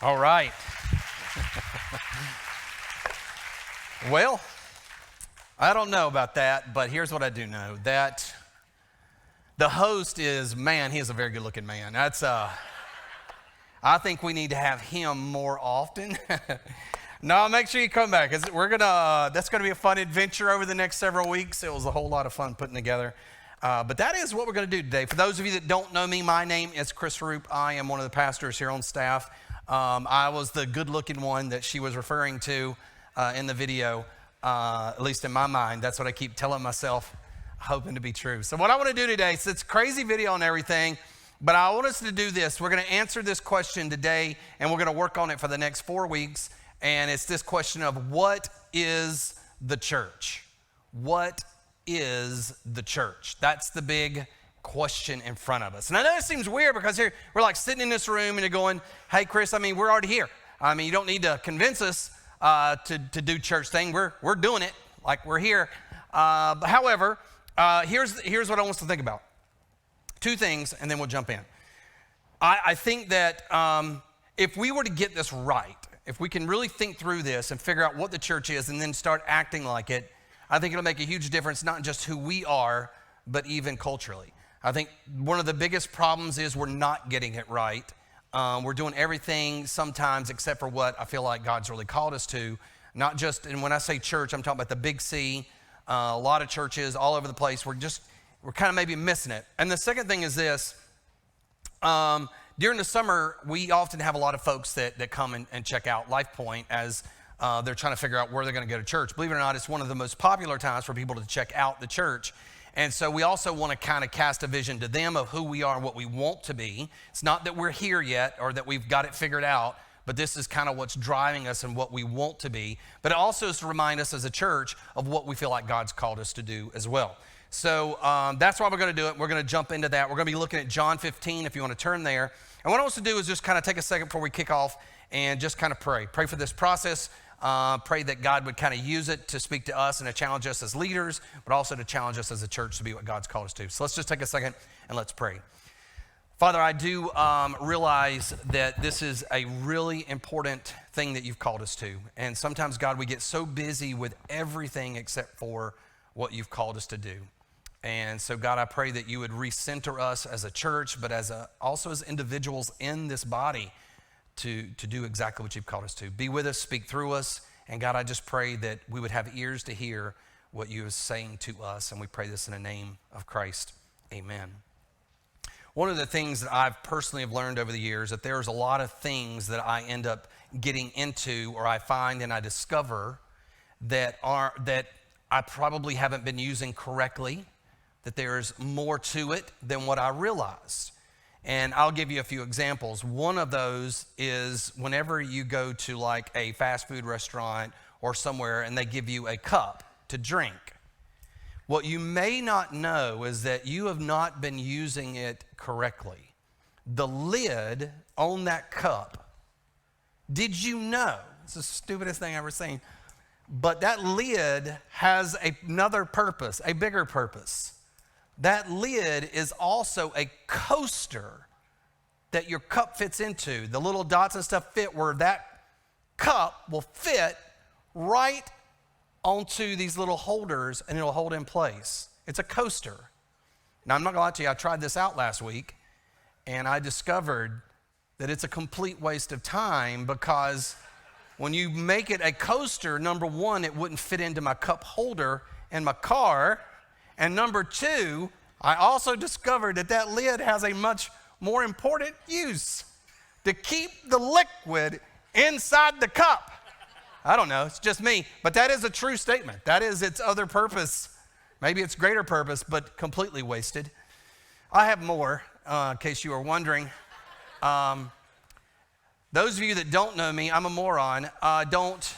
All right. Well, I don't know about that, but here's what I do know. That the host is, man, he is a very good looking man. I think we need to have him more often. No, make sure you come back. That's gonna be a fun adventure over the next several weeks. It was a whole lot of fun putting together. But that is what we're gonna do today. For those of you that don't know me, my name is Chris Roop. I am one of the pastors here on staff. I was the good looking one that she was referring to in the video, at least in my mind. That's what I keep telling myself, hoping to be true. So what I wanna do today, so it's a crazy video and everything, but I want us to do this. We're gonna answer this question today, and we're gonna work on it for the next 4 weeks. And it's this question of, what is the church? What is the church? That's the big question in front of us. And I know it seems weird because here we're like sitting in this room and you're going, hey, Chris, we're already here. You don't need to convince us to do church thing. We're doing it like we're here. However, here's what I want us to think about. 2 things, and then we'll jump in. I think that if we were to get this right, if we can really think through this and figure out what the church is and then start acting like it, I think it'll make a huge difference, not just who we are, but even culturally. I think one of the biggest problems is we're not getting it right. We're doing everything sometimes except for what I feel like God's really called us to. Not just, and when I say church, I'm talking about the big C, a lot of churches all over the place. We're kind of maybe missing it. And the second thing is this. During the summer, we often have a lot of folks that come and check out Life Point as they're trying to figure out where they're going to go to church. Believe it or not, it's one of the most popular times for people to check out the church. And so we also want to kind of cast a vision to them of who we are and what we want to be. It's not that we're here yet or that we've got it figured out, but this is kind of what's driving us and what we want to be. But it also is to remind us as a church of what we feel like God's called us to do as well. So that's why we're going to do it. We're going to jump into that. We're going to be looking at John 15 if you want to turn there. And what I want us to do is just kind of take a second before we kick off and just kind of pray. Pray for this process. Pray that God would kind of use it to speak to us and to challenge us as leaders, but also to challenge us as a church to be what God's called us to. So let's just take a second and let's pray. Father, I do realize that this is a really important thing that you've called us to. And sometimes, God, we get so busy with everything except for what you've called us to do. And so, God, I pray that you would recenter us as a church, but also as individuals in this body to do exactly what you've called us to. Be with us, speak through us. And God, I just pray that we would have ears to hear what you are saying to us. And we pray this in the name of Christ. Amen. One of the things that I've personally have learned over the years, that there's a lot of things that I end up getting into, or I find and I discover that I probably haven't been using correctly, that there's more to it than what I realized. And I'll give you a few examples. One of those is whenever you go to like a fast food restaurant or somewhere and they give you a cup to drink. What you may not know is that you have not been using it correctly. The lid on that cup, did you know? It's the stupidest thing I've ever seen. But that lid has another purpose, a bigger purpose. That lid is also a coaster that your cup fits into. The little dots and stuff fit where that cup will fit right onto these little holders and it'll hold in place. It's a coaster. Now, I'm not gonna lie to you, I tried this out last week and I discovered that it's a complete waste of time, because when you make it a coaster, number one, it wouldn't fit into my cup holder in my car. And number 2, I also discovered that lid has a much more important use: to keep the liquid inside the cup. I don't know, it's just me, but that is a true statement. That is its other purpose. Maybe its greater purpose, but completely wasted. I have more, in case you were wondering. Those of you that don't know me, I'm a moron. Don't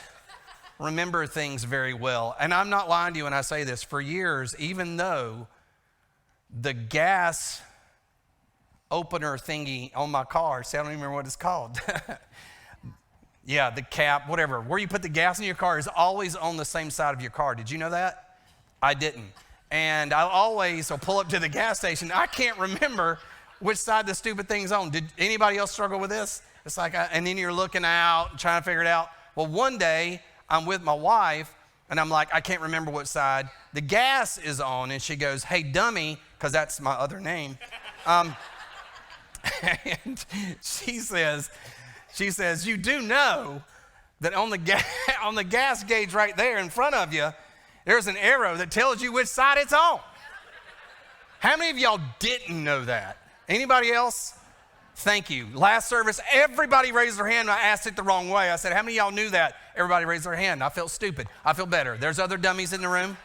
remember things very well. And I'm not lying to you when I say this. For years, even though the gas opener thingy on my car, see, I don't even remember what it's called. Yeah, the cap, whatever. Where you put the gas in your car is always on the same side of your car. Did you know that? I didn't. And I always will pull up to the gas station. I can't remember which side the stupid thing's on. Did anybody else struggle with this? It's like, and then you're looking out and trying to figure it out. Well, one day I'm with my wife and I'm like, I can't remember which side. The gas is on and she goes, hey, dummy, because that's my other name. And she says, you do know that on the gas gauge right there in front of you, there's an arrow that tells you which side it's on. How many of y'all didn't know that? Anybody else? Thank you. Last service, everybody raised their hand and I asked it the wrong way. I said, how many of y'all knew that? Everybody raised their hand. I felt stupid. I feel better. There's other dummies in the room.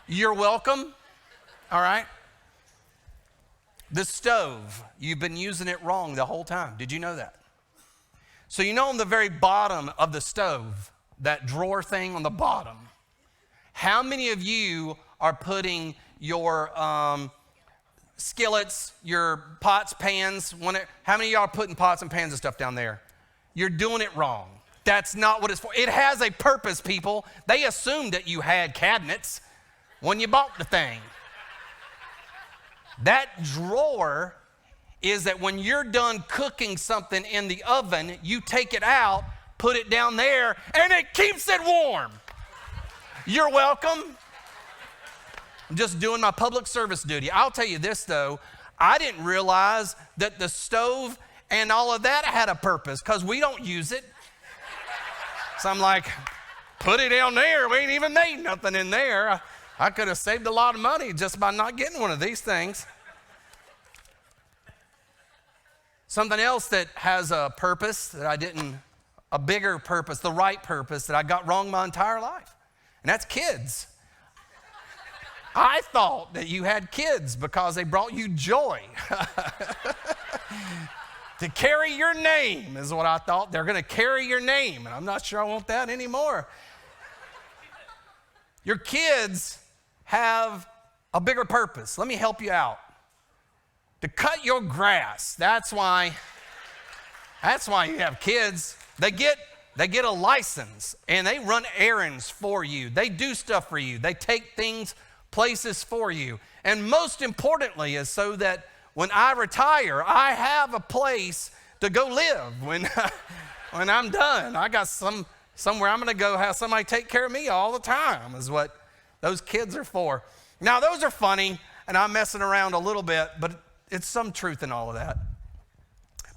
You're welcome. All right. The stove, you've been using it wrong the whole time. Did you know that? So you know on the very bottom of the stove, that drawer thing on the bottom, how many of you are putting your skillets, your pots, pans, how many of y'all are putting pots and pans and stuff down there? You're doing it wrong. That's not what it's for. It has a purpose, people. They assumed that you had cabinets when you bought the thing. That drawer is that when you're done cooking something in the oven, you take it out, put it down there, and it keeps it warm. You're welcome. I'm just doing my public service duty. I'll tell you this, though. I didn't realize that the stove and all of that had a purpose because we don't use it. So I'm like, put it down there. We ain't even made nothing in there. I could have saved a lot of money just by not getting one of these things. Something else that has a purpose that a bigger purpose, the right purpose that I got wrong my entire life. And that's kids. I thought that you had kids because they brought you joy. To carry your name is what I thought. They're going to carry your name. And I'm not sure I want that anymore. Your kids have a bigger purpose. Let me help you out. To cut your grass. That's why you have kids. They get a license and they run errands for you. They do stuff for you. They take things, places for you. And most importantly is so that when I retire, I have a place to go live when I'm done. I got somewhere I'm going to go have somebody take care of me all the time is what those kids are for. Now, those are funny, and I'm messing around a little bit, but it's some truth in all of that.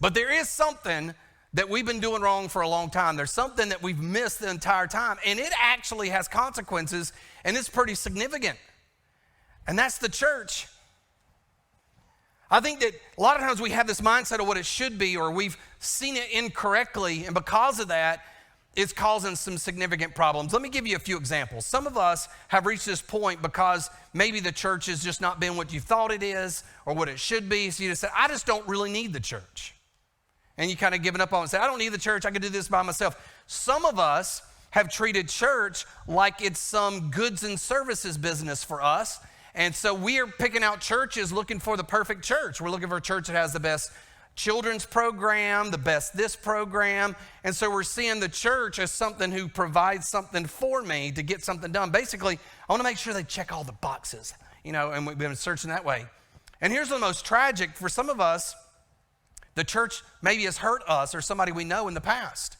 But there is something that we've been doing wrong for a long time. There's something that we've missed the entire time, and it actually has consequences, and it's pretty significant. And that's the church. I think that a lot of times we have this mindset of what it should be, or we've seen it incorrectly, and because of that, it's causing some significant problems. Let me give you a few examples. Some of us have reached this point because maybe the church has just not been what you thought it is or what it should be. So you just say, I just don't really need the church. And you kind of given up on it and say, I don't need the church. I can do this by myself. Some of us have treated church like it's some goods and services business for us. And so we are picking out churches looking for the perfect church. We're looking for a church that has the best children's program, the best this program. And so we're seeing the church as something who provides something for me to get something done. Basically, I want to make sure they check all the boxes, and we've been searching that way. And here's the most tragic. For some of us, the church maybe has hurt us or somebody we know in the past.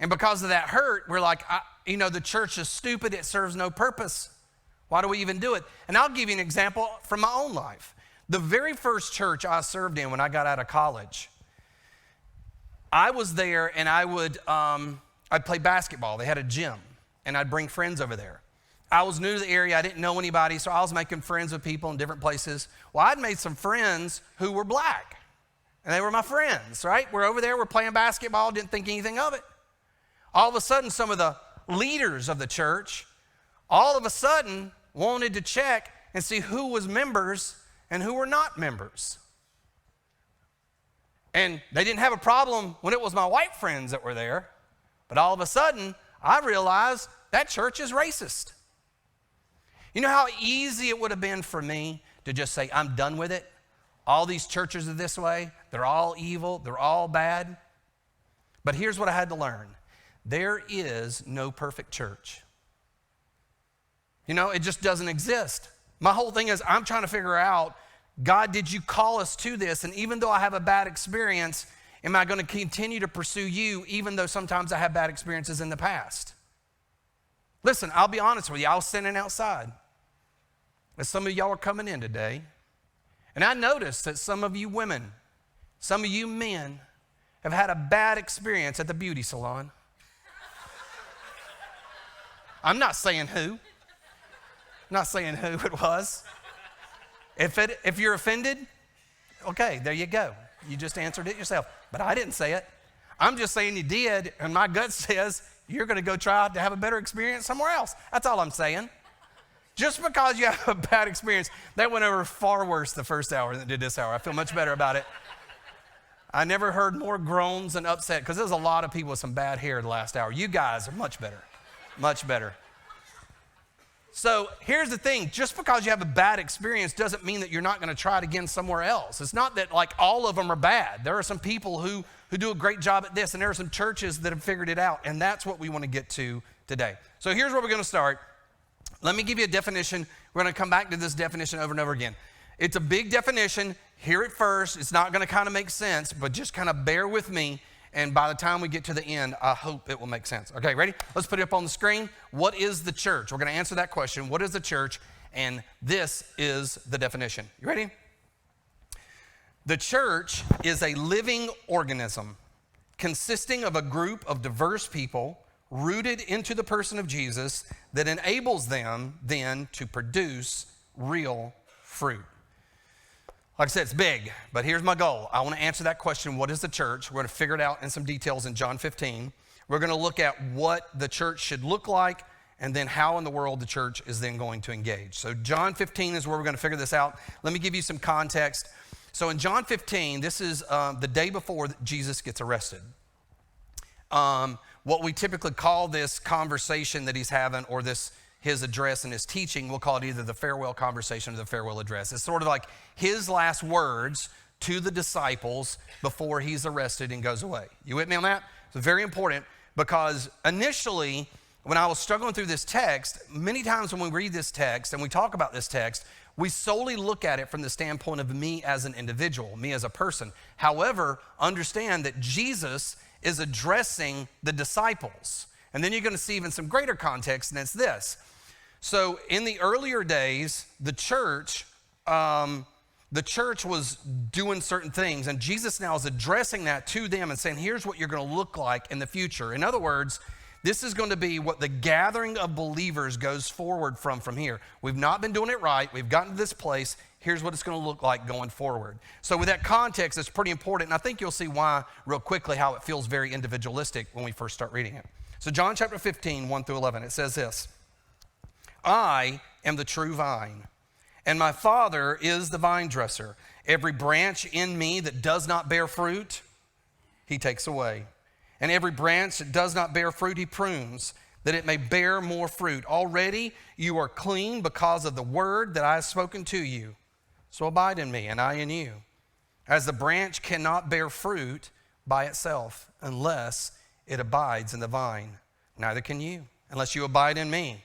And because of that hurt, we're like, the church is stupid. It serves no purpose. Why do we even do it? And I'll give you an example from my own life. The very first church I served in when I got out of college, I was there and I'd play basketball. They had a gym and I'd bring friends over there. I was new to the area. I didn't know anybody, so I was making friends with people in different places. Well, I'd made some friends who were black and they were my friends, right? We're over there, we're playing basketball, didn't think anything of it. All of a sudden, some of the leaders of the church, all of a sudden wanted to check and see who was members and who were not members. And they didn't have a problem when it was my white friends that were there, but all of a sudden, I realized that church is racist. You know how easy it would have been for me to just say, I'm done with it? All these churches are this way. They're all evil. They're all bad. But here's what I had to learn. There is no perfect church. It just doesn't exist. My whole thing is I'm trying to figure out, God, did you call us to this? And even though I have a bad experience, Am I going to continue to pursue you even though sometimes I have bad experiences in the past? Listen, I'll be honest with you. I was standing outside as some of y'all are coming in today, and I noticed that some of you women, some of you men have had a bad experience at the beauty salon. I'm not saying who. Not saying who it was. If you're offended, okay, there you go. You just answered it yourself. But I didn't say it. I'm just saying you did, and my gut says you're going to go try to have a better experience somewhere else. That's all I'm saying. Just because you have a bad experience, that went over far worse the first hour than it did this hour. I feel much better about it. I never heard more groans and upset because there's a lot of people with some bad hair the last hour. You guys are much better, much better. So here's the thing, just because you have a bad experience doesn't mean that you're not going to try it again somewhere else. It's not that like all of them are bad. There are some people who do a great job at this, and there are some churches that have figured it out, and that's what we want to get to today. So here's where we're going to start. Let me give you a definition. We're going to come back to this definition over and over again. It's a big definition. Hear it first. It's not going to kind of make sense, but just kind of bear with me. And by the time we get to the end, I hope it will make sense. Okay, ready? Let's put it up on the screen. What is the church? We're going to answer that question. What is the church? And this is the definition. You ready? The church is a living organism consisting of a group of diverse people rooted into the person of Jesus that enables them then to produce real fruit. Like I said, it's big, but here's my goal. I want to answer that question, what is the church? We're going to figure it out in some details in John 15. We're going to look at what the church should look like and then how in the world the church is then going to engage. So John 15 is where we're going to figure this out. Let me give you some context. So in John 15, this is the day before Jesus gets arrested. What we typically call this conversation that he's having or his address and his teaching, we'll call it either the farewell conversation or the farewell address. It's sort of like his last words to the disciples before he's arrested and goes away. You with me on that? It's very important because initially, when I was struggling through this text, many times when we read this text and we talk about this text, we solely look at it from the standpoint of me as an individual, me as a person. However, understand that Jesus is addressing the disciples. And then you're going to see even some greater context, and it's this. So in the earlier days, the church was doing certain things, and Jesus now is addressing that to them and saying, here's what you're going to look like in the future. In other words, this is going to be what the gathering of believers goes forward from here. We've not been doing it right. We've gotten to this place. Here's what it's going to look like going forward. So with that context, it's pretty important, and I think you'll see why real quickly how it feels very individualistic when we first start reading it. So John chapter 15, 1 through 11, it says this. I am the true vine, and my Father is the vine dresser. Every branch in me that does not bear fruit, he takes away. And every branch that does not bear fruit, he prunes, that it may bear more fruit. Already you are clean because of the word that I have spoken to you. So abide in me, and I in you. As the branch cannot bear fruit by itself unless it abides in the vine, neither can you, unless you abide in me.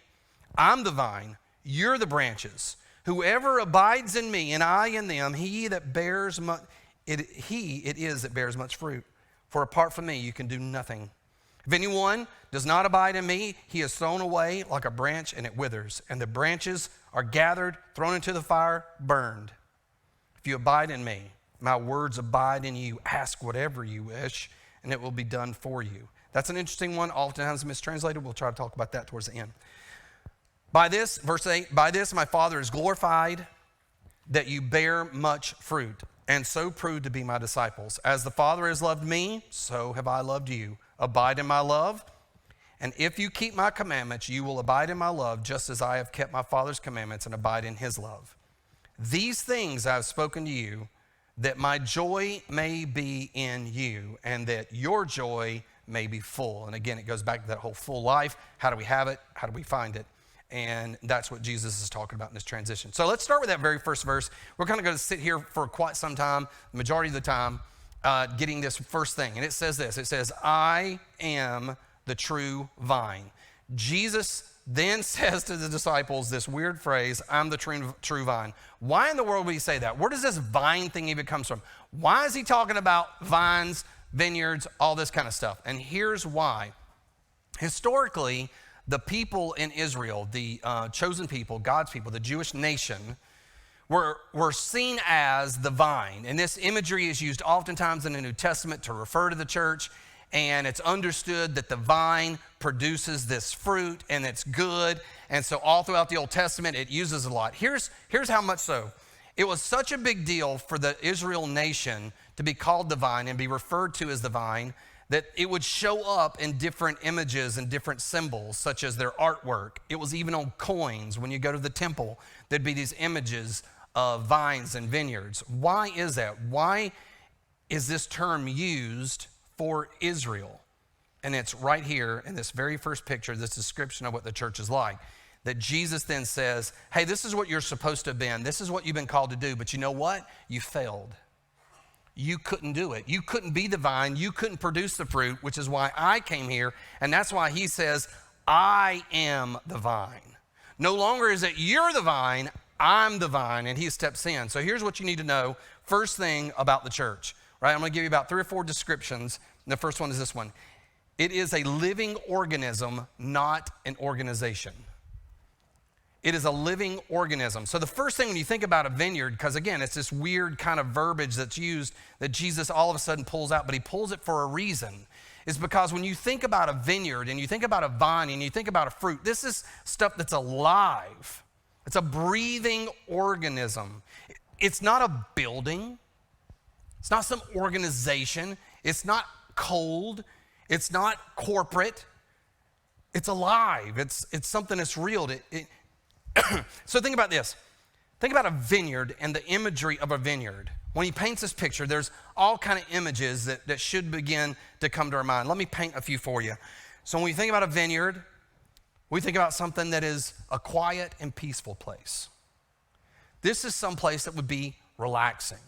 I'm the vine, you're the branches. Whoever abides in me and I in them, he that bears much, it is that bears much fruit. For apart from me, you can do nothing. If anyone does not abide in me, he is thrown away like a branch and it withers. And the branches are gathered, thrown into the fire, burned. If you abide in me, my words abide in you. Ask whatever you wish, and it will be done for you. That's an interesting one, oftentimes mistranslated. We'll try to talk about that towards the end. By this, verse 8, by this my Father is glorified, that you bear much fruit, and so prove to be my disciples. As the Father has loved me, so have I loved you. Abide in my love, and if you keep my commandments, you will abide in my love, just as I have kept my Father's commandments and abide in his love. These things I have spoken to you, that my joy may be in you, and that your joy may be full. And again, it goes back to that whole full life. How do we have it? How do we find it? And that's what Jesus is talking about in this transition. So let's start with that very first verse. We're kind of going to sit here for quite some time, the majority of the time, getting this first thing. And it says this. It says, I am the true vine. Jesus then says to the disciples this weird phrase, I'm the true vine. Why in the world would he say that? Where does this vine thing even come from? Why is he talking about vines vineyards, all this kind of stuff. And here's why. Historically, the people in Israel, the chosen people, God's people, the Jewish nation, were seen as the vine. And this imagery is used oftentimes in the New Testament to refer to the church. And it's understood that the vine produces this fruit and it's good. And so all throughout the Old Testament, it uses a lot. Here's how much so. It was such a big deal for the Israel nation to be called the vine and be referred to as the vine that it would show up in different images and different symbols, such as their artwork. It was even on coins. When you go to the temple, there'd be these images of vines and vineyards. Why is that? Why is this term used for Israel? And it's right here in this very first picture, this description of what the church is like, that Jesus then says, hey, this is what you're supposed to have been. This is what you've been called to do. But you know what? You failed. You couldn't do it. You couldn't be the vine. You couldn't produce the fruit, which is why I came here. And that's why he says, I am the vine. No longer is it you're the vine, I'm the vine, and he steps in. So here's what you need to know. First thing about the church, right? I'm going to give you about 3 or 4 descriptions. And the first one is this one. It is a living organism, not an organization. It is a living organism. So the first thing when you think about a vineyard, because again, it's this weird kind of verbiage that's used that Jesus all of a sudden pulls out, but he pulls it for a reason, is because when you think about a vineyard and you think about a vine and you think about a fruit, this is stuff that's alive. It's a breathing organism. It's not a building. It's not some organization. It's not cold. It's not corporate. It's alive. It's something that's real. So think about this. Think about a vineyard and the imagery of a vineyard. When he paints this picture, there's all kind of images that should begin to come to our mind. Let me paint a few for you. So when we think about a vineyard, we think about something that is a quiet and peaceful place. This is some place that would be relaxing.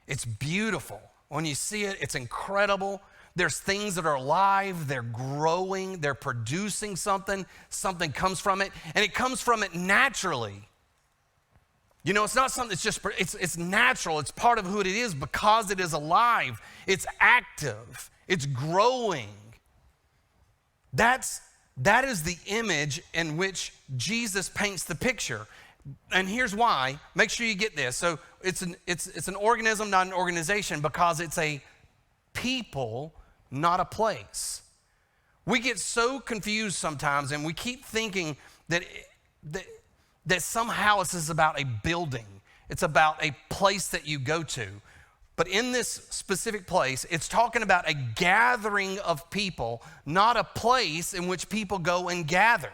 It's beautiful. When you see it, it's incredible. There's things that are alive, they're growing, they're producing something comes from it, and it comes from it naturally. You know, it's not something that's just, it's natural, it's part of who it is because it is alive, it's active, it's growing. That is the image in which Jesus paints the picture. And here's why, make sure you get this. So it's an organism, not an organization, because it's a people, not a place. We get so confused sometimes and we keep thinking that somehow this is about a building. It's about a place that you go to. But in this specific place, it's talking about a gathering of people, not a place in which people go and gather.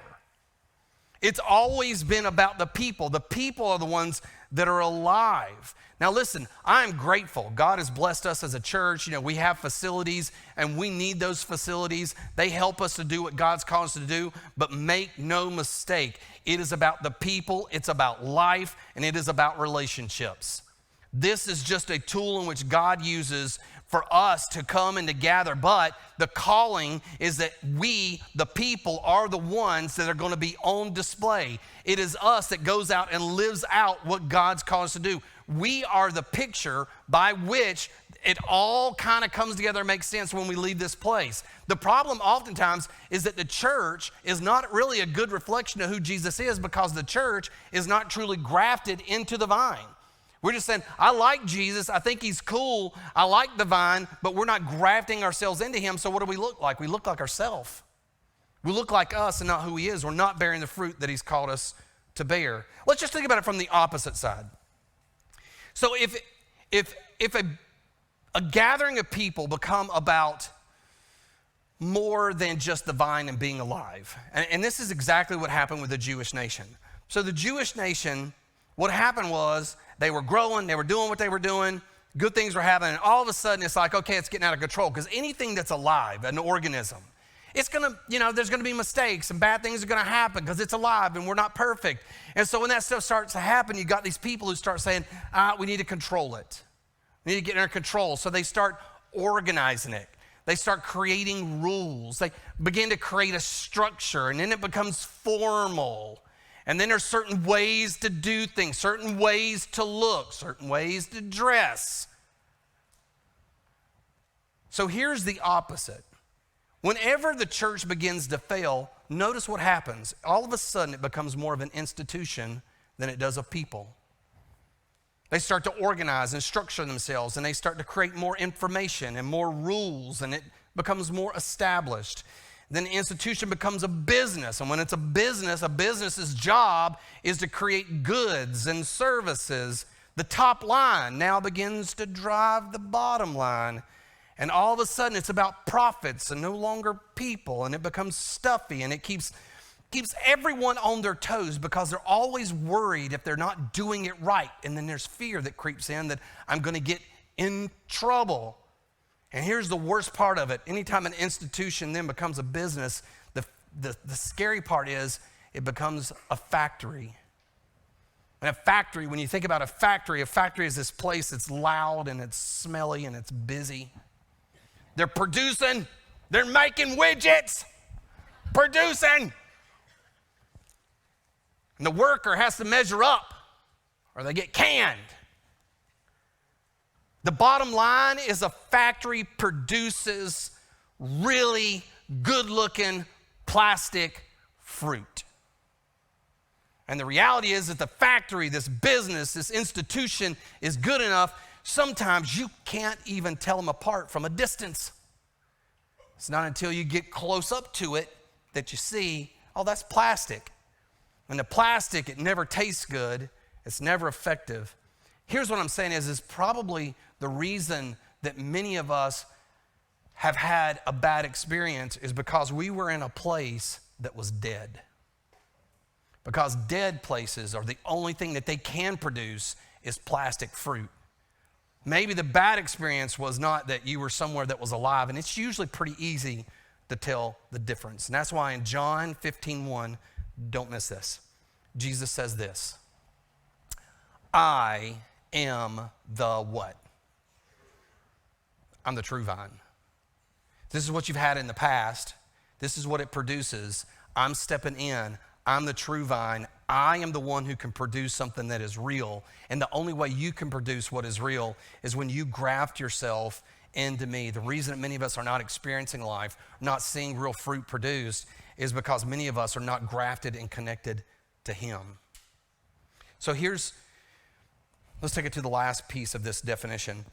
It's always been about the people. The people are the ones that are alive. Now listen, I'm grateful. God has blessed us as a church. You know, we have facilities and we need those facilities. They help us to do what God's called us to do, but make no mistake, it is about the people, it's about life, and it is about relationships. This is just a tool in which God uses for us to come and to gather, but the calling is that we, the people, are the ones that are going to be on display. It is us that goes out and lives out what God's called us to do. We are the picture by which it all kind of comes together and makes sense when we leave this place. The problem oftentimes is that the church is not really a good reflection of who Jesus is because the church is not truly grafted into the vine. We're just saying, I like Jesus, I think he's cool, I like the vine, but we're not grafting ourselves into him, so what do we look like? We look like ourselves. We look like us and not who he is. We're not bearing the fruit that he's called us to bear. Let's just think about it from the opposite side. So if a gathering of people become about more than just the vine and being alive, and this is exactly what happened with the Jewish nation. So the Jewish nation, what happened was they were growing, they were doing what they were doing, good things were happening, and all of a sudden it's like, okay, it's getting out of control, because anything that's alive, an organism, it's gonna, there's gonna be mistakes and bad things are gonna happen because it's alive and we're not perfect. And so when that stuff starts to happen, you got these people who start saying, we need to control it. We need to get under control. So they start organizing it. They start creating rules. They begin to create a structure, and then it becomes formal. And then there's certain ways to do things, certain ways to look, certain ways to dress. So here's the opposite. Whenever the church begins to fail, notice what happens. All of a sudden, it becomes more of an institution than it does a people. They start to organize and structure themselves, and they start to create more information and more rules, and it becomes more established. Then the institution becomes a business, and when it's a business's job is to create goods and services. The top line now begins to drive the bottom line, and all of a sudden it's about profits and no longer people, and it becomes stuffy, and it keeps everyone on their toes because they're always worried if they're not doing it right. And then there's fear that creeps in that I'm going to get in trouble. And here's the worst part of it. Anytime an institution then becomes a business, the scary part is it becomes a factory. And a factory, when you think about a factory is this place that's loud and it's smelly and it's busy. They're producing, they're making widgets, producing. And the worker has to measure up or they get canned. The bottom line is a factory produces really good-looking plastic fruit. And the reality is that the factory, this business, this institution is good enough, sometimes you can't even tell them apart from a distance. It's not until you get close up to it that you see, oh, that's plastic. And the plastic, it never tastes good. It's never effective. Here's what I'm saying is probably the reason that many of us have had a bad experience is because we were in a place that was dead. Because dead places are the only thing that they can produce is plastic fruit. Maybe the bad experience was not that you were somewhere that was alive, and it's usually pretty easy to tell the difference. And that's why in John 15:1, don't miss this. Jesus says this, I am the what? I'm the true vine. This is what you've had in the past. This is what it produces. I'm stepping in. I'm the true vine. I am the one who can produce something that is real. And the only way you can produce what is real is when you graft yourself into me. The reason that many of us are not experiencing life, not seeing real fruit produced, is because many of us are not grafted and connected to Him. So let's take it to the last piece of this definition.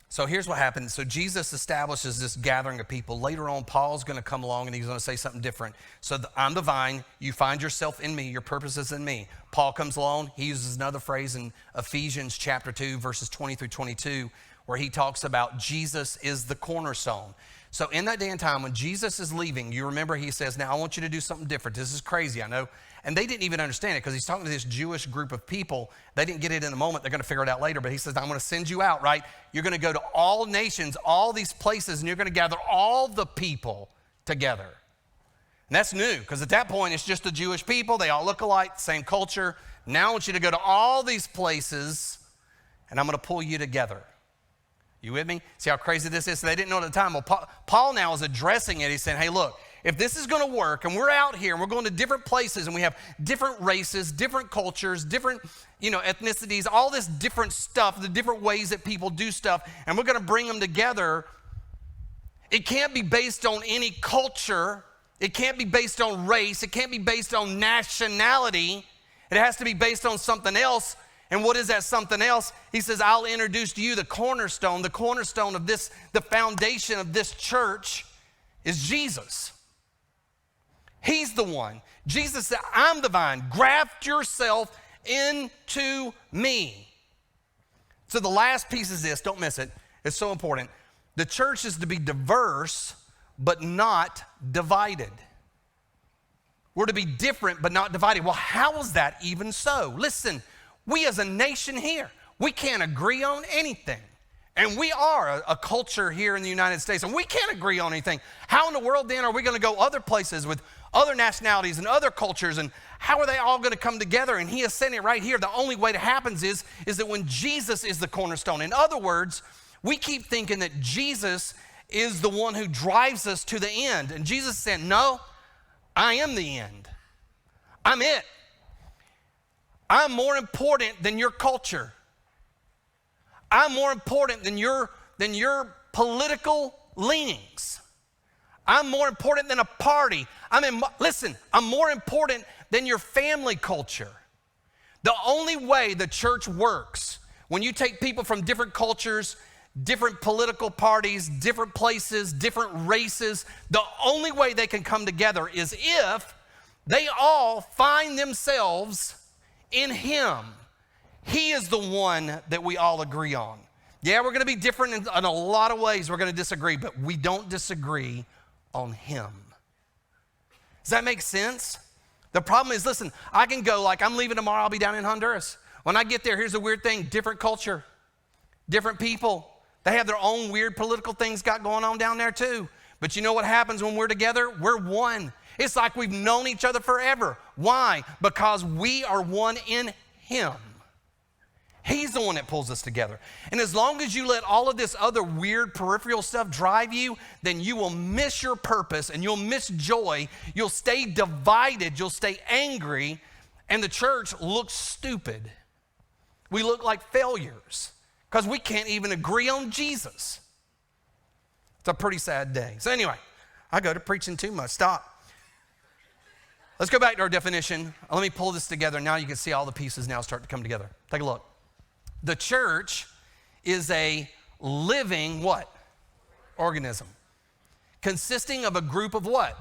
So here's what happens. So Jesus establishes this gathering of people. Later on, Paul's going to come along and he's going to say something different. So I'm the vine. You find yourself in me. Your purpose is in me. Paul comes along. He uses another phrase in Ephesians chapter 2, verses 20 through 22, where he talks about Jesus is the cornerstone. So in that day and time, when Jesus is leaving, you remember he says, now I want you to do something different. This is crazy, I know. And they didn't even understand it because he's talking to this Jewish group of people. They didn't get it in the moment. They're going to figure it out later. But he says, I'm going to send you out, right? You're going to go to all nations, all these places, and you're going to gather all the people together. And that's new because at that point, it's just the Jewish people. They all look alike, same culture. Now I want you to go to all these places, and I'm going to pull you together. You with me? See how crazy this is? So they didn't know at the time. Well, Paul now is addressing it. He's saying, hey, look, if this is going to work and we're out here and we're going to different places and we have different races, different cultures, different, ethnicities, all this different stuff, the different ways that people do stuff, and we're going to bring them together, it can't be based on any culture. It can't be based on race. It can't be based on nationality. It has to be based on something else. And what is that something else? He says, I'll introduce to you the cornerstone of this, the foundation of this church is Jesus. He's the one. Jesus said, I'm the vine. Graft yourself into me. So the last piece is this. Don't miss it. It's so important. The church is to be diverse, but not divided. We're to be different, but not divided. Well, how is that even so? Listen, we as a nation here, we can't agree on anything. And we are a culture here in the United States, and we can't agree on anything. How in the world then are we going to go other places with other nationalities and other cultures, and how are they all going to come together? And he is saying it right here. The only way it happens is that when Jesus is the cornerstone. In other words, we keep thinking that Jesus is the one who drives us to the end. And Jesus said, no, I am the end. I'm it. I'm more important than your culture. I'm more important than your political leanings. I'm more important than a party. Listen, I'm more important than your family culture. The only way the church works, when you take people from different cultures, different political parties, different places, different races, the only way they can come together is if they all find themselves in Him. He is the one that we all agree on. Yeah, we're going to be different in a lot of ways. We're going to disagree, but we don't disagree on Him. Does that make sense? The problem is, listen, I can go like, I'm leaving tomorrow, I'll be down in Honduras. When I get there, here's the weird thing, different culture, different people. They have their own weird political things got going on down there too. But you know what happens when we're together? We're one. It's like we've known each other forever. Why? Because we are one in Him. He's the one that pulls us together. And as long as you let all of this other weird peripheral stuff drive you, then you will miss your purpose and you'll miss joy. You'll stay divided. You'll stay angry. And the church looks stupid. We look like failures because we can't even agree on Jesus. It's a pretty sad day. So anyway, I go to preaching too much. Stop. Let's go back to our definition. Let me pull this together. Now you can see all the pieces now start to come together. Take a look. The church is a living what? Organism. Consisting of a group of what?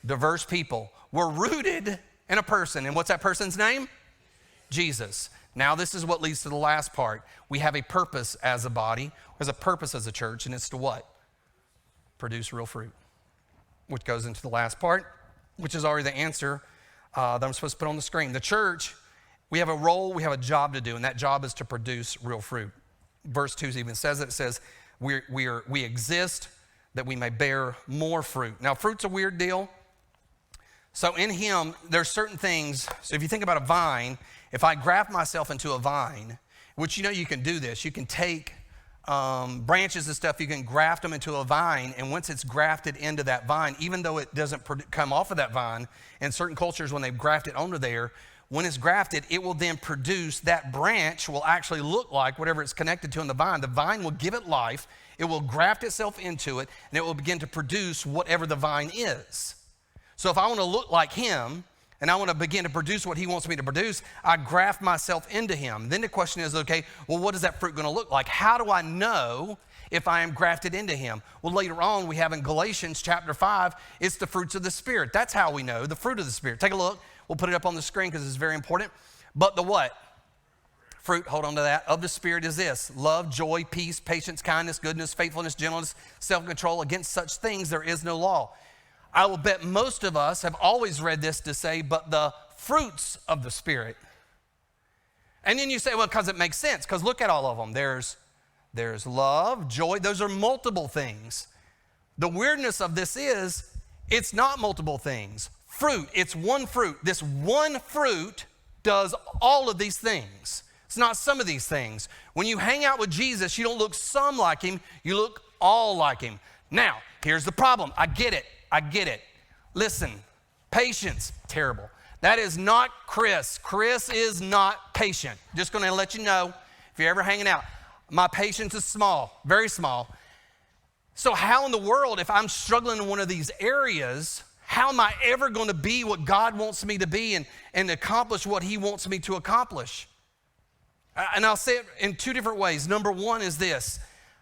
Diverse people. We're rooted in a person. And what's that person's name? Jesus. Now this is what leads to the last part. We have a purpose as a body. There's a purpose as a church, and it's to what? Produce real fruit. Which goes into the last part, which is already the answer that I'm supposed to put on the screen. The church, we have a role, we have a job to do, and that job is to produce real fruit. Verse 2 even says it. It says, we exist that we may bear more fruit. Now, fruit's a weird deal. So in Him, there's certain things. So if you think about a vine, if I graft myself into a vine, which you know you can do this, you can take branches and stuff, you can graft them into a vine, and once it's grafted into that vine, even though it doesn't come off of that vine, in certain cultures when they graft it onto there, when it's grafted, it will then produce, that branch will actually look like whatever it's connected to in the vine. The vine will give it life, it will graft itself into it, and it will begin to produce whatever the vine is. So if I want to look like Him, and I want to begin to produce what He wants me to produce, I graft myself into Him. Then the question is, okay, well, what is that fruit going to look like? How do I know if I am grafted into Him? Well, later on, we have in Galatians chapter 5, it's the fruits of the Spirit. That's how we know, the fruit of the Spirit. Take a look. We'll put it up on the screen because it's very important. But the what? Fruit, hold on to that, of the Spirit is this: love, joy, peace, patience, kindness, goodness, faithfulness, gentleness, self-control. Against such things there is no law. I will bet most of us have always read this to say, but the fruits of the Spirit. And then you say, well, because it makes sense, because look at all of them. There's love, joy, those are multiple things. The weirdness of this is, it's not multiple things. Fruit, it's one fruit. This one fruit does all of these things. It's not some of these things. When you hang out with Jesus, you don't look some like Him, you look all like Him. Now, here's the problem. I get it. Listen, patience, terrible. That is not Chris. Chris is not patient. Just gonna let you know, if you're ever hanging out, my patience is small, very small. So how in the world, if I'm struggling in one of these areas, how am I ever going to be what God wants me to be and accomplish what He wants me to accomplish? And I'll say it in two different ways. Number one is this.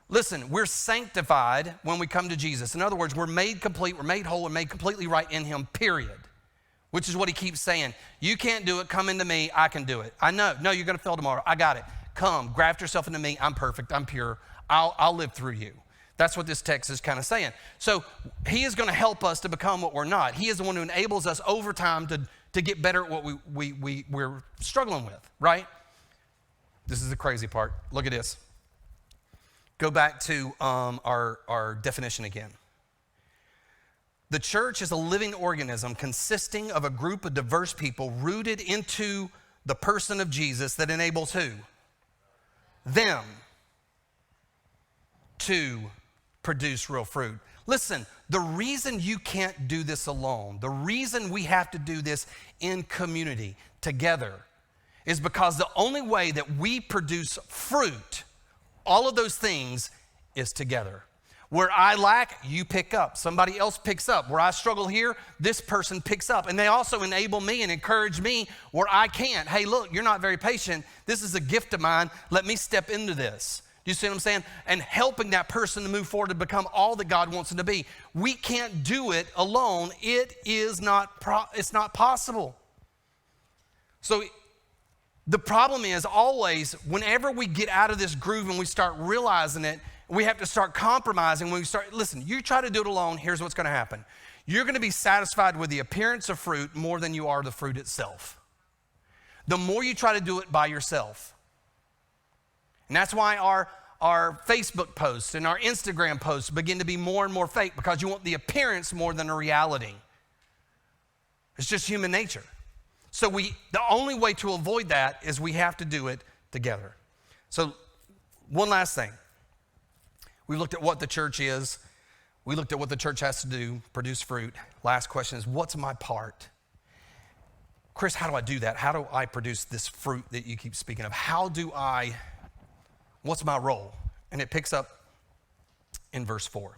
Listen, we're sanctified when we come to Jesus. In other words, we're made complete, we're made whole, we're made completely right in Him, period. Which is what He keeps saying. You can't do it, come into me, I can do it. I know, no, you're going to fail tomorrow, I got it. Come, graft yourself into me, I'm perfect, I'm pure, I'll live through you. That's what this text is kind of saying. So He is going to help us to become what we're not. He is the one who enables us over time to get better at what we're struggling with, right? This is the crazy part. Look at this. Go back to our definition again. The church is a living organism consisting of a group of diverse people rooted into the person of Jesus that enables who? Them to produce real fruit. Listen, the reason you can't do this alone, the reason we have to do this in community together is because the only way that we produce fruit, all of those things, is together. Where I lack, you pick up. Somebody else picks up. Where I struggle here, this person picks up. And they also enable me and encourage me where I can't. Hey, look, you're not very patient. This is a gift of mine. Let me step into this. Do you see what I'm saying? And helping that person to move forward to become all that God wants them to be. We can't do it alone. It's not possible. So the problem is always, whenever we get out of this groove and we start realizing it, we have to start compromising. When we start, listen, you try to do it alone, here's what's going to happen. You're going to be satisfied with the appearance of fruit more than you are the fruit itself. The more you try to do it by yourself. And that's why our Facebook posts and our Instagram posts begin to be more and more fake, because you want the appearance more than a reality. It's just human nature. So the only way to avoid that is we have to do it together. So one last thing. We looked at what the church is. We looked at what the church has to do, produce fruit. Last question is, what's my part? Chris, how do I do that? How do I produce this fruit that you keep speaking of? What's my role? And it picks up in verse 4.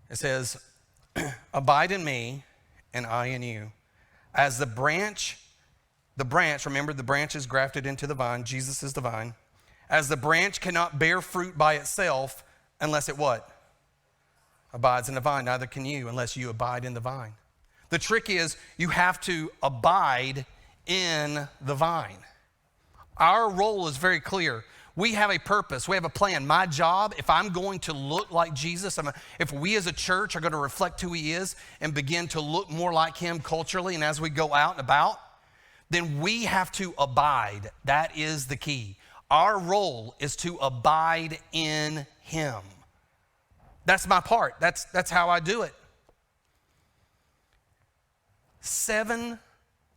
It says, abide in me and I in you. As the branch, remember the branch is grafted into the vine. Jesus is the vine. As the branch cannot bear fruit by itself unless it what? Abides in the vine. Neither can you unless you abide in the vine. The trick is you have to abide in the vine. Our role is very clear. We have a purpose. We have a plan. My job, if I'm going to look like Jesus, if we as a church are going to reflect who he is and begin to look more like him culturally and as we go out and about, then we have to abide. That is the key. Our role is to abide in him. That's my part. That's how I do it. 7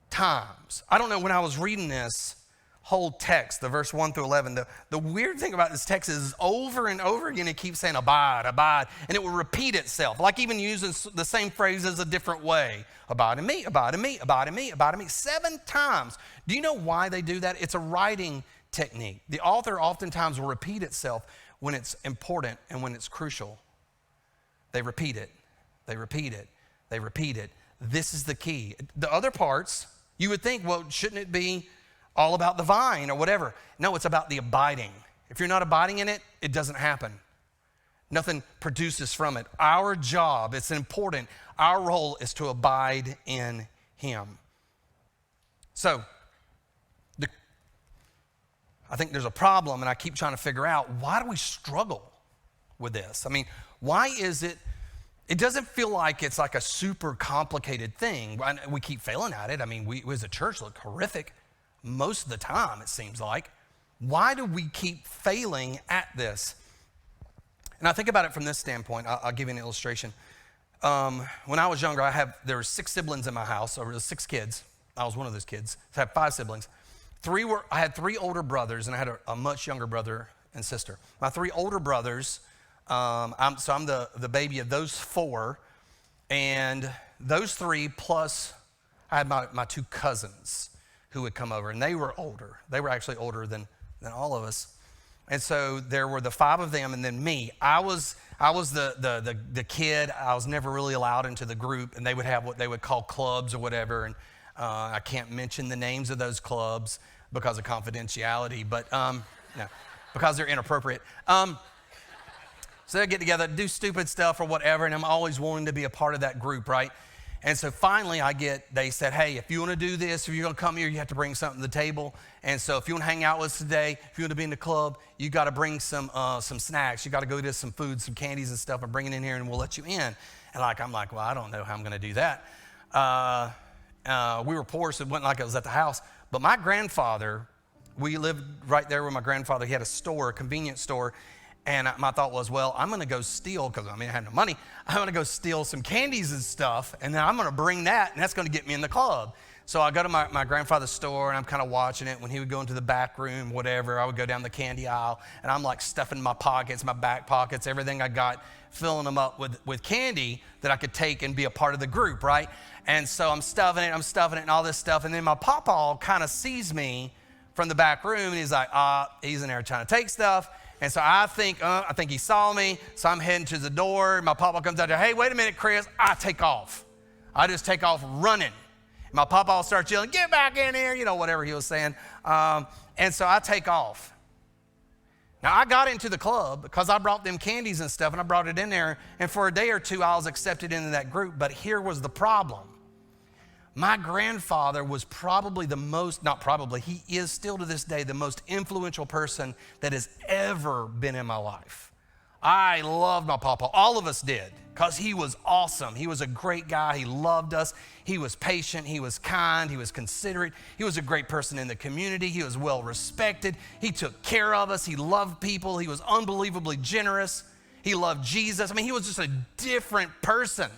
times. I don't know, when I was reading this whole text, the verse 1 through 11, the weird thing about this text is over and over again it keeps saying abide, abide, and it will repeat itself, like even using the same phrases a different way. Abide in me, abide in me, abide in me, abide in me. 7 times. Do you know why they do that? It's a writing technique. The author oftentimes will repeat itself when it's important and when it's crucial. They repeat it. They repeat it. They repeat it. This is the key. The other parts, you would think, well, shouldn't it be all about the vine or whatever? No, it's about the abiding. If you're not abiding in it, it doesn't happen. Nothing produces from it. Our job, it's important, our role is to abide in him. So, I think there's a problem, and I keep trying to figure out, why do we struggle with this? I mean, why is it doesn't feel like it's like a super complicated thing. We keep failing at it. I mean, we as a church look horrific most of the time, it seems like. Why do we keep failing at this? And I think about it from this standpoint. I'll give you an illustration. When I was younger, there were 6 siblings in my house, or 6 kids. I was one of those kids. So I had 5 siblings. I had 3 older brothers, and I had a much younger brother and sister. My 3 older brothers, I'm the baby of those 4, and those 3 plus I had my 2 cousins who would come over, and they were older. They were actually older than all of us. And so there were the 5 of them, and then me. I was the kid. I was never really allowed into the group, and they would have what they would call clubs or whatever, and I can't mention the names of those clubs because of confidentiality, but no, because they're inappropriate. So they get together, do stupid stuff or whatever, and I'm always wanting to be a part of that group, right? And so finally they said, hey, if you want to do this, if you're going to come here, you have to bring something to the table. And so if you want to hang out with us today, if you want to be in the club, you got to bring some snacks. You got to go get some food, some candies and stuff, and bring it in here, and we'll let you in. And I'm like, well, I don't know how I'm going to do that. We were poor, so it wasn't like I was at the house. But my grandfather, we lived right there with my grandfather. He had a convenience store. And my thought was, well, I'm going to go steal, because I had no money. I'm going to go steal some candies and stuff, and then I'm going to bring that, and that's going to get me in the club. So I go to my grandfather's store, and I'm kind of watching it. When he would go into the back room, whatever, I would go down the candy aisle, and I'm like stuffing my pockets, my back pockets, everything I got, filling them up with candy that I could take and be a part of the group, right? And so I'm stuffing it, and all this stuff. And then my pawpaw kind of sees me from the back room, and he's like, he's in there trying to take stuff. And so I think he saw me, so I'm heading to the door. My papa comes out there, hey, wait a minute, Chris. I take off. I just take off running. My papa starts yelling, get back in here, whatever he was saying. And so I take off. Now, I got into the club because I brought them candies and stuff, and I brought it in there. And for a day or two, I was accepted into that group. But here was the problem. My grandfather was probably he is still to this day the most influential person that has ever been in my life. I loved my papa. All of us did, because he was awesome. He was a great guy. He loved us. He was patient. He was kind. He was considerate. He was a great person in the community. He was well respected. He took care of us. He loved people. He was unbelievably generous. He loved Jesus. He was just a different person.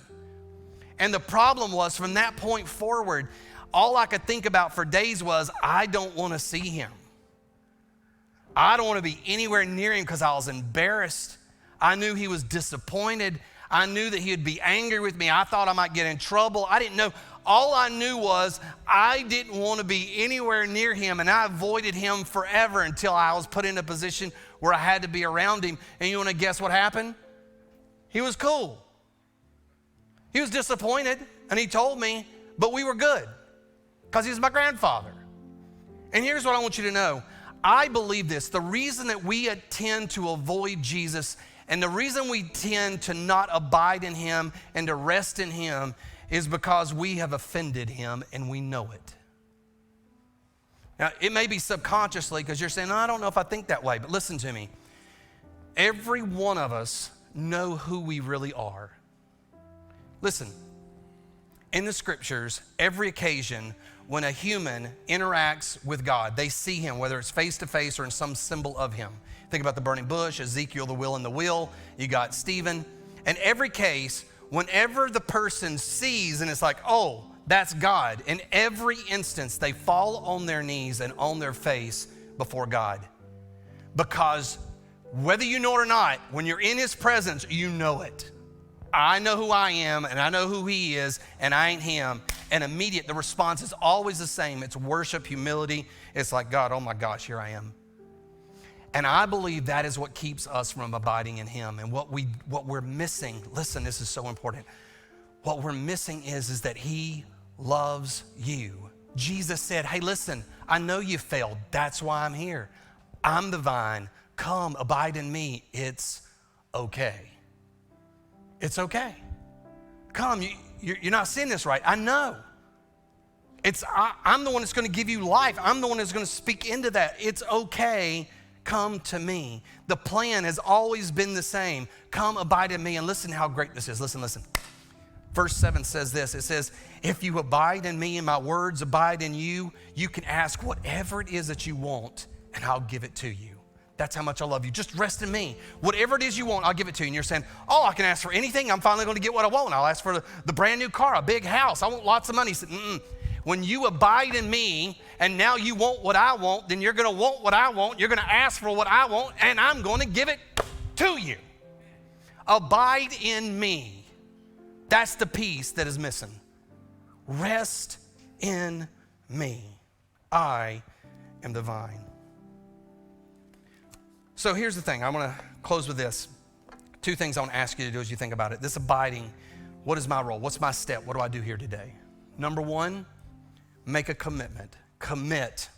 And the problem was, from that point forward, all I could think about for days was, I don't want to see him. I don't want to be anywhere near him because I was embarrassed. I knew he was disappointed. I knew that he would be angry with me. I thought I might get in trouble. I didn't know. All I knew was I didn't want to be anywhere near him, and I avoided him forever until I was put in a position where I had to be around him. And you want to guess what happened? He was cool. He was disappointed, and he told me, but we were good because he was my grandfather. And here's what I want you to know. I believe this. The reason that we tend to avoid Jesus and the reason we tend to not abide in him and to rest in him is because we have offended him and we know it. Now, it may be subconsciously because you're saying, no, I don't know if I think that way, but listen to me. Every one of us know who we really are. Listen, in the scriptures, every occasion when a human interacts with God, they see him, whether it's face to face or in some symbol of him. Think about the burning bush, Ezekiel, the will and the wheel. You got Stephen. In every case, whenever the person sees and it's like, oh, that's God, in every instance, they fall on their knees and on their face before God. Because whether you know it or not, when you're in his presence, you know it. I know who I am, and I know who he is, and I ain't him. And the response is always the same. It's worship, humility. It's like, God, oh my gosh, here I am. And I believe that is what keeps us from abiding in him. And what we're missing, listen, this is so important. What we're missing is that he loves you. Jesus said, hey, listen, I know you failed. That's why I'm here. I'm the vine. Come, abide in me. It's okay. It's okay. Come, you're not seeing this right. I know. I'm the one that's going to give you life. I'm the one that's going to speak into that. It's okay. Come to me. The plan has always been the same. Come, abide in me. And listen how great this is. Listen. Verse 7 says this. It says, if you abide in me and my words abide in you, you can ask whatever it is that you want, and I'll give it to you. That's how much I love you. Just rest in me. Whatever it is you want, I'll give it to you. And you're saying, oh, I can ask for anything. I'm finally going to get what I want. I'll ask for the brand new car, a big house. I want lots of money. He said, when you abide in me and now you want what I want, then you're going to want what I want. You're going to ask for what I want, and I'm going to give it to you. Abide in me. That's the piece that is missing. Rest in me. I am the vine. So here's the thing. I'm going to close with this. Two things I want to ask you to do as you think about it. This abiding, what is my role? What's my step? What do I do here today? Number one, make a commitment. Commit.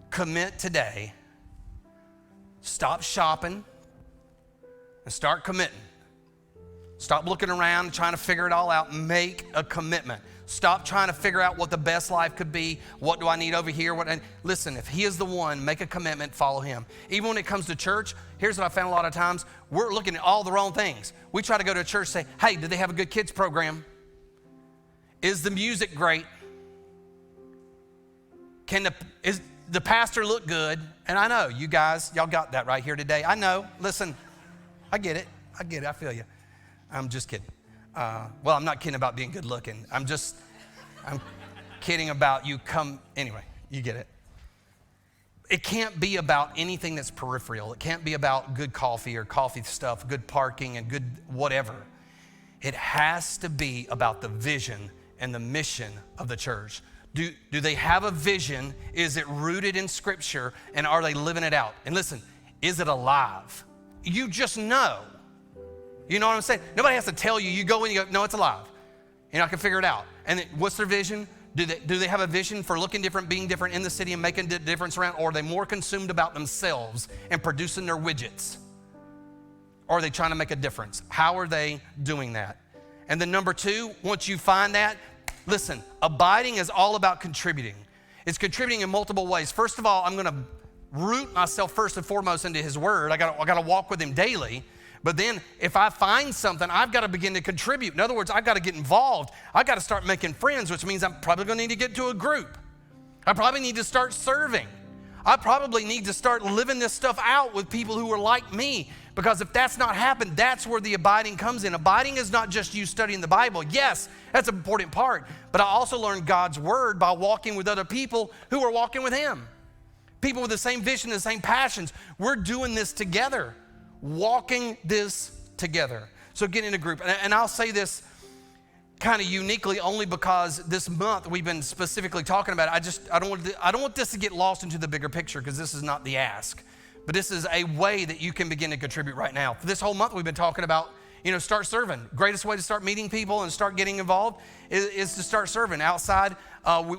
Commit today. Stop shopping and start committing. Stop looking around and trying to figure it all out. Make a commitment. Stop trying to figure out what the best life could be. What do I need over here? Listen, if he is the one, make a commitment, follow him. Even when it comes to church, here's what I found a lot of times. We're looking at all the wrong things. We try to go to a church and say, hey, do they have a good kids program? Is the music great? Is the pastor look good? And I know you guys, y'all got that right here today. I know. Listen, I get it. I feel you. I'm just kidding. Well, I'm not kidding about being good looking. I'm kidding about you anyway, you get it. It can't be about anything that's peripheral. It can't be about good coffee or coffee stuff, good parking and good whatever. It has to be about the vision and the mission of the church. Do they have a vision? Is it rooted in Scripture? And are they living it out? And listen, Is it alive? You just know. You know what I'm saying? Nobody has to tell you. You go in, you go, no, it's alive. I can figure it out. And then, what's their vision? Do they have a vision for looking different, being different in the city and making a difference around? Or are they more consumed about themselves and producing their widgets? Or are they trying to make a difference? How are they doing that? And then number two, once you find that, listen, abiding is all about contributing. It's contributing in multiple ways. First of all, I'm going to root myself first and foremost into his word. I got to walk with him daily. But then if I find something, I've got to begin to contribute. In other words, I've got to get involved. I've got to start making friends, which means I'm probably going to need to get to a group. I probably need to start serving. I probably need to start living this stuff out with people who are like me. Because if that's not happened, that's where the abiding comes in. Abiding is not just you studying the Bible. Yes, that's an important part. But I also learned God's word by walking with other people who are walking with him. People with the same vision, the same passions. We're doing this together. Walking this together. So get in a group. And I'll say this kind of uniquely only because this month we've been specifically talking about it. I don't want this to get lost into the bigger picture because this is not the ask. But this is a way that you can begin to contribute right now. For this whole month we've been talking about, start serving. Greatest way to start meeting people and start getting involved is to start serving. Outside,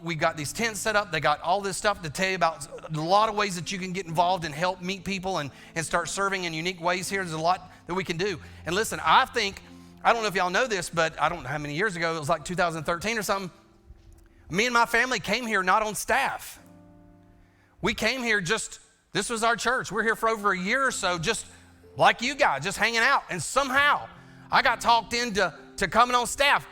we got these tents set up. They got all this stuff to tell you about a lot of ways that you can get involved and help meet people and start serving in unique ways here. There's a lot that we can do. And listen, I don't know if y'all know this, but I don't know how many years ago, it was like 2013 or something. Me and my family came here not on staff. We came here this was our church. We're here for over a year or so, just like you guys, just hanging out. And somehow I got talked into coming on staff.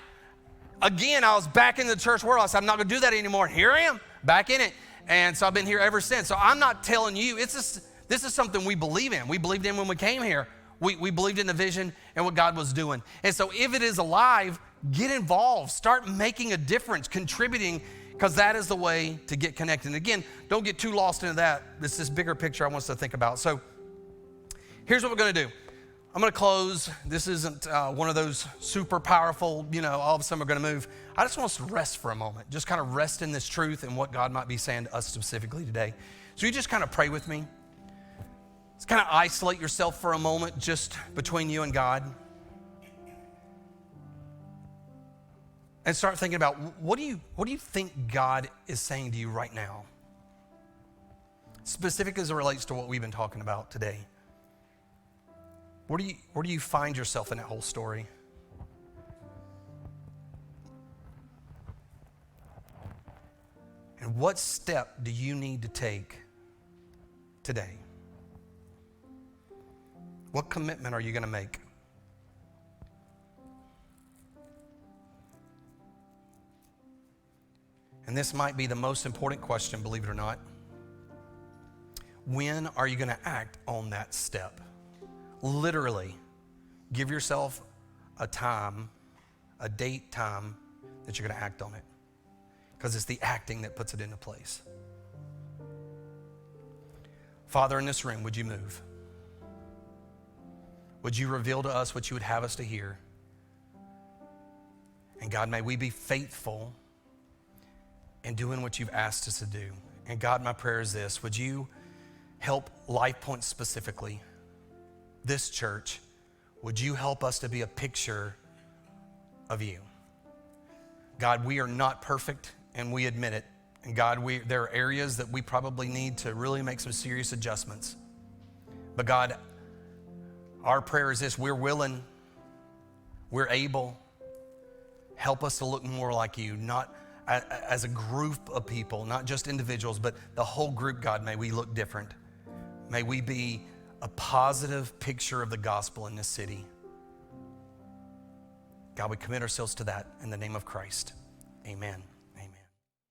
Again, I was back in the church world. I said, I'm not going to do that anymore. Here I am, back in it. And so I've been here ever since. So I'm not telling you, this is something we believe in. We believed in when we came here. We believed in the vision and what God was doing. And so if it is alive, get involved. Start making a difference, contributing, because that is the way to get connected. And again, don't get too lost into that. It's this bigger picture I want us to think about. So here's what we're going to do. I'm going to close. This isn't one of those super powerful, all of a sudden we're going to move. I just want us to rest for a moment. Just kind of rest in this truth and what God might be saying to us specifically today. So you just kind of pray with me. Just kind of isolate yourself for a moment just between you and God. And start thinking about what do you think God is saying to you right now? Specific as it relates to what we've been talking about today. Where do you find yourself in that whole story? And what step do you need to take today? What commitment are you going to make? And this might be the most important question, believe it or not. When are you going to act on that step? Literally, give yourself a date time that you're going to act on it. Because it's the acting that puts it into place. Father, in this room, would you move? Would you reveal to us what you would have us to hear? And God, may we be faithful in doing what you've asked us to do. And God, my prayer is this. Would you help Life Point specifically, this church, would you help us to be a picture of you? God, we are not perfect, and we admit it. And God, there are areas that we probably need to really make some serious adjustments. But God, our prayer is this: we're willing, we're able. Help us to look more like you, not as a group of people, not just individuals, but the whole group. God, may we look different. May we be a positive picture of the gospel in this city. God, we commit ourselves to that in the name of Christ. Amen.